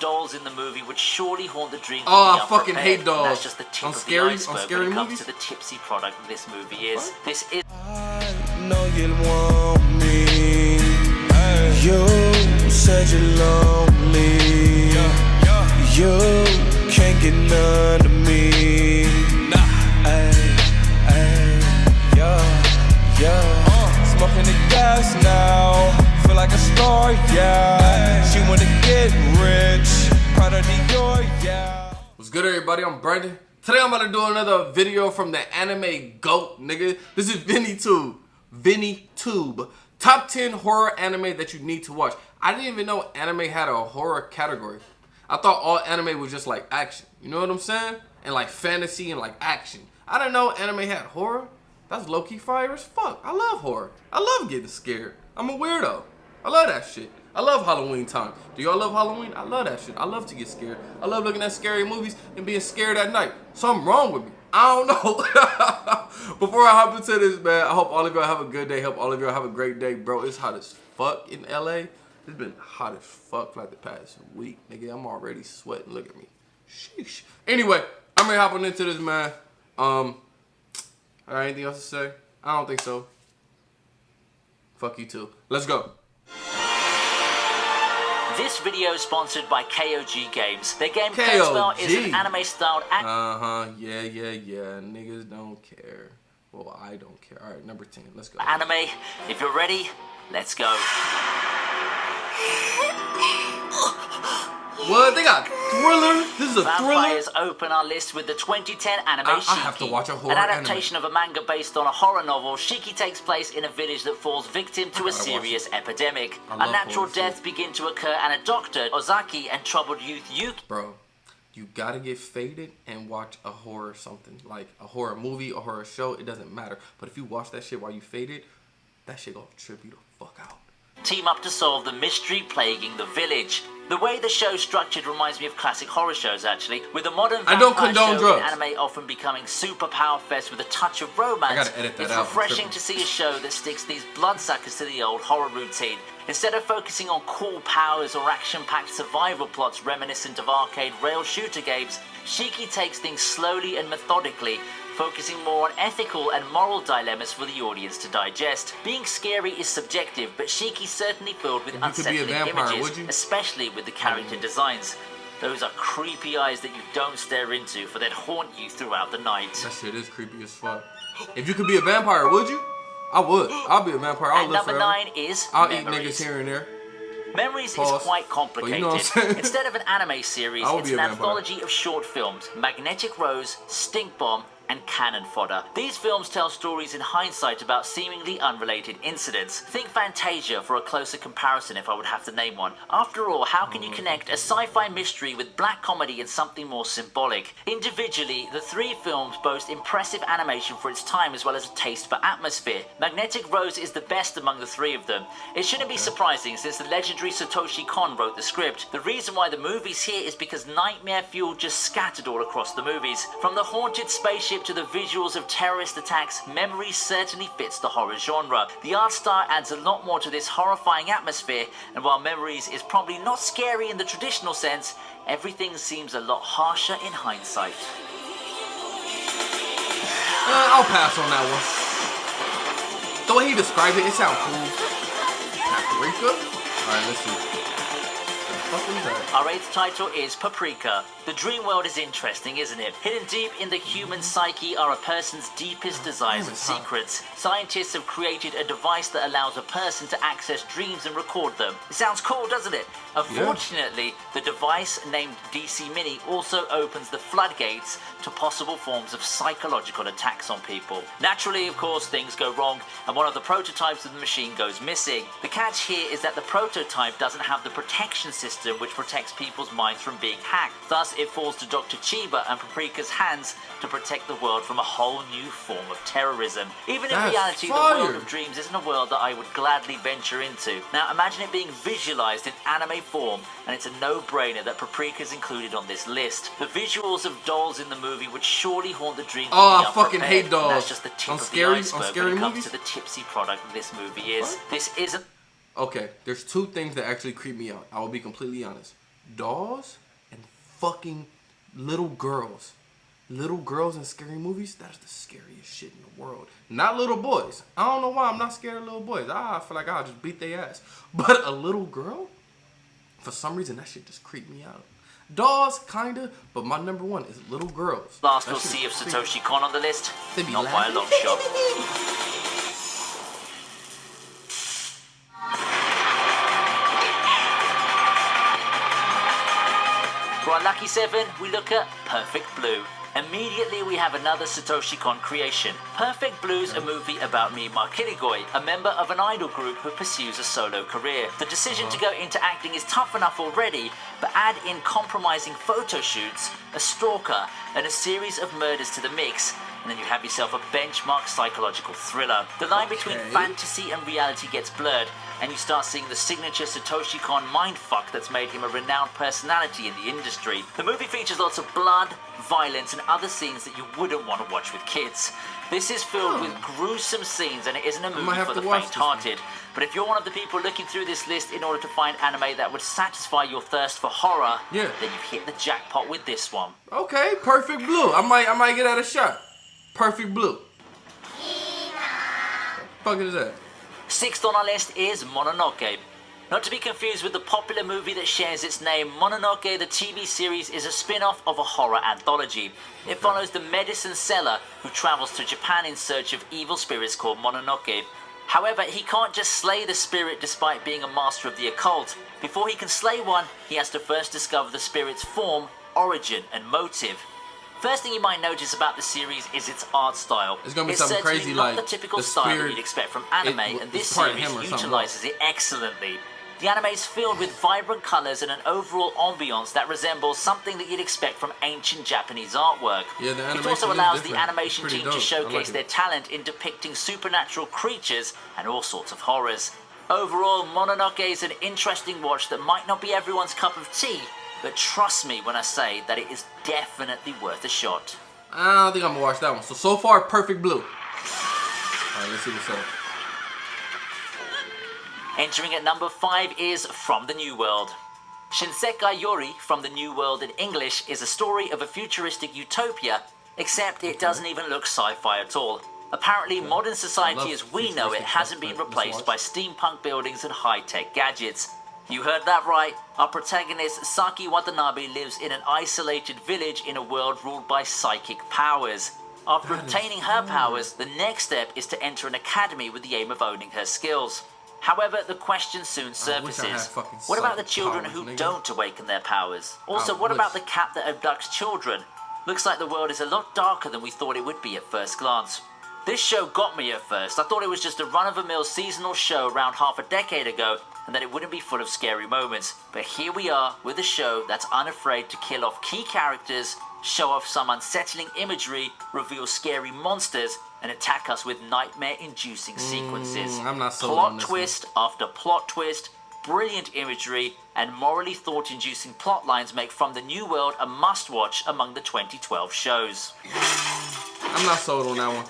dolls in the movie would surely haunt the dreams Oh, of the I fucking unprepared. hate dolls. That's just the tip of the iceberg when it comes to the tipsy product that this movie is. What? This is... I know you want me. You said you're lonely. You can't get none of me. Smoking the gas now. Feel like a star, yeah. She wanna get rich. Proud of Dior, yeah. What's good, everybody? I'm Brandon. Today I'm about to do another video from the anime GOAT, nigga. This is VinnyTube. Top 10 horror anime that you need to watch. I didn't even know anime had a horror category. I thought all anime was just like action. You know what I'm saying? And like fantasy and like action. I didn't know anime had horror. That's low-key fire as fuck. I love horror. I love getting scared. I'm a weirdo. I love that shit. I love Halloween time. Do y'all love Halloween? I love that shit. I love to get scared. I love looking at scary movies and being scared at night. Something wrong with me. I don't know. Before I hop into this, man, I hope all of y'all have a good day. Hope all of y'all have a great day, bro. It's hot as fuck in LA. It's been hot as fuck for like the past week, nigga. I'm already sweating. Look at me. Sheesh. Anyway, I'm ready to hop on into this, man. Anything else to say? I don't think so. Fuck you too. Let's go. This video is sponsored by KOG Games. Their game KOG. Spell is an anime-styled Yeah. Niggas don't care. Well, I don't care. All right, number 10. Let's go. anime. If you're ready, let's go. What? They got thriller? This is a Vampires thriller? open our list with the 2010 anime I Shiki. have to watch a horror An adaptation of a manga based on a horror novel, Shiki takes place in a village that falls victim to a serious epidemic. Unnatural deaths begin to occur and a doctor, Ozaki, and troubled youth Yuki. Bro, you gotta get faded and watch a horror something. Like a horror movie, a horror show, it doesn't matter. But if you watch that shit while you faded, that shit gonna trip you the fuck out. Team up to solve the mystery plaguing the village. The way the show's structured reminds me of classic horror shows, actually, with the modern vampire show and anime often becoming super power fest with a touch of romance. I gotta edit that it's out. refreshing to see a show that sticks these bloodsuckers to the old horror routine. Instead of focusing on cool powers or action-packed survival plots reminiscent of arcade rail shooter games, Shiki takes things slowly and methodically, focusing more on ethical and moral dilemmas for the audience to digest. Being scary is subjective, but Shiki's certainly filled with unsettling images, especially with the character designs. Those are creepy eyes that you don't stare into, for they'd haunt you throughout the night. That shit is creepy as fuck. If you could be a vampire, would you? I would. I'll be a vampire. I'll live forever. Number 9 is I'll Memories. eat niggas here and there. Memories is quite complicated. You know what I'm saying? Instead of an anime series, it's an anthology of short films. Magnetic Rose, Stink Bomb, and Cannon Fodder. These films tell stories in hindsight about seemingly unrelated incidents. Think Fantasia for a closer comparison if I would have to name one. After all, how can you connect a sci-fi mystery with black comedy and something more symbolic? Individually, the three films boast impressive animation for its time as well as a taste for atmosphere. Magnetic Rose is the best among the three of them. It shouldn't be surprising since the legendary Satoshi Kon wrote the script. The reason why the movie's here is because nightmare fuel just scattered all across the movies. From the haunted spaceship to the visuals of terrorist attacks, Memories certainly fits the horror genre. The art style adds a lot more to this horrifying atmosphere, and while Memories is probably not scary in the traditional sense, everything seems a lot harsher in hindsight. I'll pass on that one. The way he described it, it sounds cool. Paprika? Alright, let's see. Our 8th title is Paprika. The dream world is interesting, isn't it? Hidden deep in the human psyche are a person's deepest desires and secrets. Scientists have created a device that allows a person to access dreams and record them. It sounds cool, doesn't it? Unfortunately, the device, named DC Mini, also opens the floodgates to possible forms of psychological attacks on people. Naturally, of course, things go wrong, and one of the prototypes of the machine goes missing. The catch here is that the prototype doesn't have the protection system which protects people's minds from being hacked. Thus, it falls to Dr. Chiba and Paprika's hands to protect the world from a whole new form of terrorism. Even in reality, the world of dreams isn't a world that I would gladly venture into. Now, imagine it being visualized in anime form, and it's a no-brainer that Paprika's included on this list. The visuals of dolls in the movie would surely haunt the dreams of the unprepared. I fucking hate dolls. That's just the tip of the iceberg when it comes to the tipsy product that this movie is. This isn't... Okay, there's two things that actually creep me out. I will be completely honest. dolls and fucking little girls. Little girls in scary movies, that is the scariest shit in the world. Not little boys. I don't know why I'm not scared of little boys. I feel like I'll just beat their ass. But a little girl, for some reason, that shit just creeped me out. Dolls, kinda, but my number one is little girls. Last we'll see of Satoshi Kon on the list, not by a long shot. For our lucky 7, we look at Perfect Blue. Immediately we have another Satoshi Kon creation. Perfect Blue's a movie about Mima Kirigoi, a member of an idol group who pursues a solo career. The decision to go into acting is tough enough already, but add in compromising photo shoots, a stalker, and a series of murders to the mix, and then you have yourself a benchmark psychological thriller. The line between fantasy and reality gets blurred, and you start seeing the signature Satoshi Kon mindfuck that's made him a renowned personality in the industry. The movie features lots of blood, violence, and other scenes that you wouldn't want to watch with kids. This is filled with gruesome scenes, and it isn't a movie for the faint-hearted. But if you're one of the people looking through this list in order to find anime that would satisfy your thirst for horror, then you've hit the jackpot with this one. Okay, Perfect Blue. I might get that a shot. Perfect Blue. What the fuck is that? Sixth on our list is Mononoke. Not to be confused with the popular movie that shares its name, Mononoke, the TV series, is a spin-off of a horror anthology. It follows the medicine seller who travels to Japan in search of evil spirits called Mononoke. However, he can't just slay the spirit despite being a master of the occult. Before he can slay one, he has to first discover the spirit's form, origin, and motive. First thing you might notice about the series is its art style. It's gonna be something crazy not like the typical style that you'd expect from anime, and this series utilizes it excellently. The anime is filled with vibrant colors and an overall ambiance that resembles something that you'd expect from ancient Japanese artwork. Yeah, the animation it also allows the animation team to showcase their talent in depicting supernatural creatures and all sorts of horrors. Overall, Mononoke is an interesting watch that might not be everyone's cup of tea, but trust me when I say that it is definitely worth a shot. I don't think I'm gonna watch that one. So far, Perfect Blue. Alright, let's see what's up. Entering at number 5 is From the New World. Shinsekai Yori, From the New World in English, is a story of a futuristic utopia, except it doesn't even look sci-fi at all. Apparently, modern society as we know it hasn't been replaced by steampunk buildings and high-tech gadgets. You heard that right. Our protagonist, Saki Watanabe, lives in an isolated village in a world ruled by psychic powers. After obtaining her powers, the next step is to enter an academy with the aim of owning her skills. However, the question soon surfaces. What about the children who don't awaken their powers? Also, what about the cat that abducts children? Looks like the world is a lot darker than we thought it would be at first glance. This show got me at first. I thought it was just a run-of-the-mill seasonal show around half a decade ago, and that it wouldn't be full of scary moments. But here we are with a show that's unafraid to kill off key characters, show off some unsettling imagery, reveal scary monsters, and attack us with nightmare-inducing sequences. I'm not sold on this Plot twist after plot twist, brilliant imagery, and morally thought-inducing plot lines make From the New World a must-watch among the 2012 shows. I'm not sold on that one.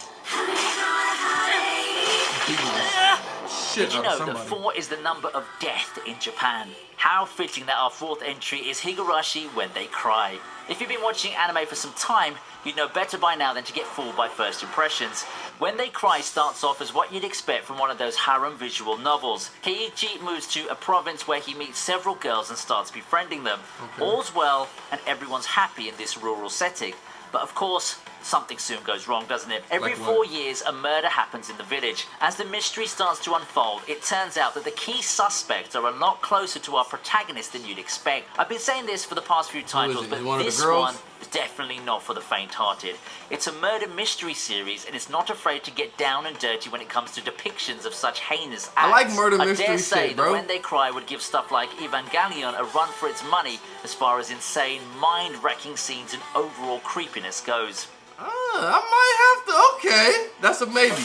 Did you know that 4 is the number of death in Japan? How fitting that our 4th entry is Higurashi When They Cry. If you've been watching anime for some time, you'd know better by now than to get fooled by first impressions. When They Cry starts off as what you'd expect from one of those harem visual novels. Keiichi moves to a province where he meets several girls and starts befriending them. All's well, and everyone's happy in this rural setting. But of course, something soon goes wrong, doesn't it? Every 4 years, a murder happens in the village. As the mystery starts to unfold, it turns out that the key suspects are a lot closer to our protagonist than you'd expect. I've been saying this for the past few titles, but this one is definitely not for the faint-hearted. It's a murder mystery series, and it's not afraid to get down and dirty when it comes to depictions of such heinous acts. I like murder mystery I dare say shit, bro. that When They Cry would give stuff like Evangelion a run for its money as far as insane, mind-wrecking scenes and overall creepiness goes. I might have to. Okay, that's a maybe.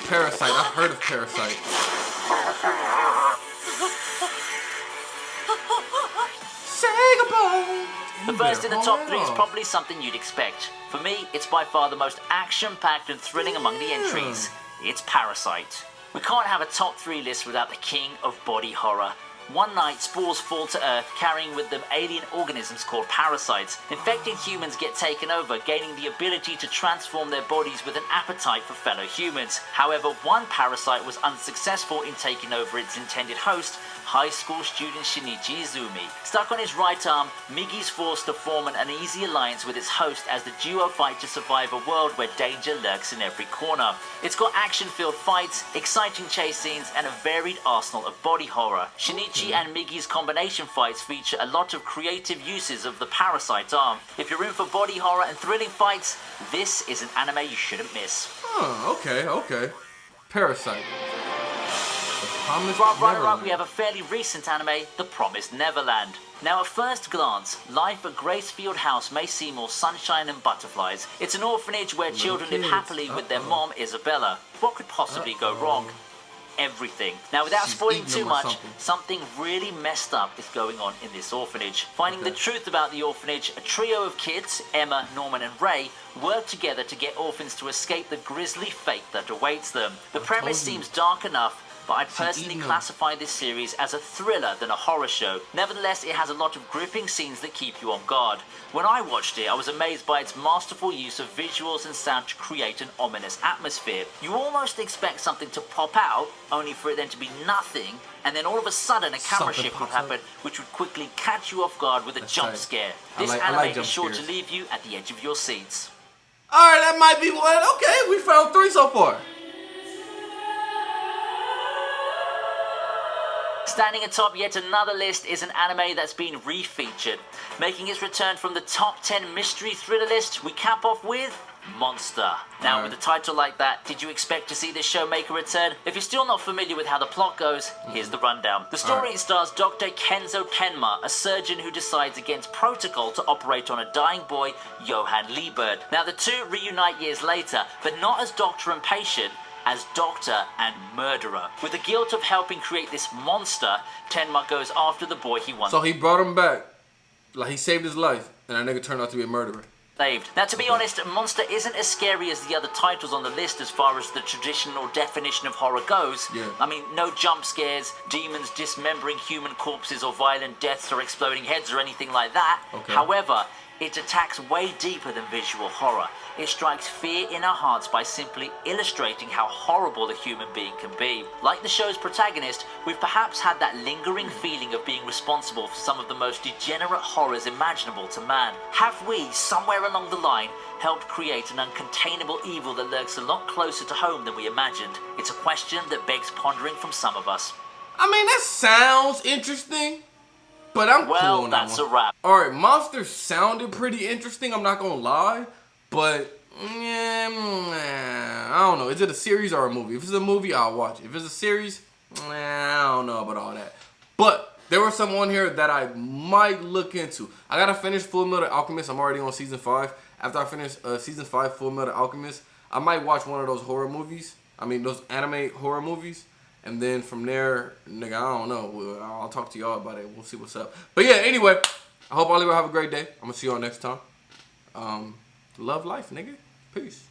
Parasite. I've heard of Parasite. Say goodbye. The first in the top 3 is probably something you'd expect. For me, it's by far the most action-packed and thrilling among the entries. It's Parasite. We can't have a top 3 list without the king of body horror. One night, spores fall to Earth, carrying with them alien organisms called parasites. Infected humans get taken over, gaining the ability to transform their bodies with an appetite for fellow humans. However, one parasite was unsuccessful in taking over its intended host, high school student Shinichi Izumi. Stuck on his right arm, Migi's forced to form an uneasy alliance with its host as the duo fight to survive a world where danger lurks in every corner. It's got action-filled fights, exciting chase scenes, and a varied arsenal of body horror. Shinichi and Migi's combination fights feature a lot of creative uses of the parasite arm. If you're in for body horror and thrilling fights, this is an anime you shouldn't miss. Oh, okay. Parasite. Runner-up, we have a fairly recent anime, The Promised Neverland. Now, at first glance, life at Gracefield House may seem all sunshine and butterflies. It's an orphanage where children live happily with their mom, Isabella. What could possibly go wrong? Everything. Now, without spoiling too much, something really messed up is going on in this orphanage. Finding the truth about the orphanage, a trio of kids, Emma, Norman and Ray, work together to get orphans to escape the grisly fate that awaits them. The premise seems dark enough, but I'd personally classify this series as a thriller than a horror show. Nevertheless, it has a lot of gripping scenes that keep you on guard. When I watched it, I was amazed by its masterful use of visuals and sound to create an ominous atmosphere. You almost expect something to pop out, only for it then to be nothing, and then all of a sudden a camera shift would happen, which would quickly catch you off guard with a jump scare. This anime is sure to leave you at the edge of your seats. Alright, that might be one. Okay, we found 3 so far. Standing atop yet another list is an anime that's been refeatured. Making its return from the top 10 mystery thriller list, we cap off with Monster. Now, with a title like that, did you expect to see this show make a return? If you're still not familiar with how the plot goes, here's the rundown. The story stars Dr. Kenzo Tenma, a surgeon who decides against protocol to operate on a dying boy, Johann Liebert. Now, the two reunite years later, but not as doctor and patient, as doctor and murderer. With the guilt of helping create this monster, Tenma goes after the boy he once So he brought him back. Like, he saved his life, and that nigga turned out to be a murderer. saved. Now, to be honest, Monster isn't as scary as the other titles on the list as far as the traditional definition of horror goes. Yeah. I mean, no jump scares, demons dismembering human corpses or violent deaths or exploding heads or anything like that. Okay. However, it attacks way deeper than visual horror. It strikes fear in our hearts by simply illustrating how horrible a human being can be. Like the show's protagonist, we've perhaps had that lingering feeling of being responsible for some of the most degenerate horrors imaginable to man. Have we, somewhere along the line, helped create an uncontainable evil that lurks a lot closer to home than we imagined? It's a question that begs pondering from some of us. I mean, that sounds interesting, but I'm cool on that that's one. a wrap. Alright, Monster sounded pretty interesting, I'm not gonna lie, but I don't know. Is it a series or a movie? If it's a movie, I'll watch it. If it's a series, I don't know about all that. But there was some on here that I might look into. I gotta finish Full Metal Alchemist. I'm already on season 5. After I finish season 5 Full Metal Alchemist, I might watch one of those horror movies. I mean, those anime horror movies. And then from there, nigga, I don't know. I'll talk to y'all about it. We'll see what's up. But yeah, anyway, I hope all of you have a great day. I'm gonna see y'all next time. Love life, nigga. Peace.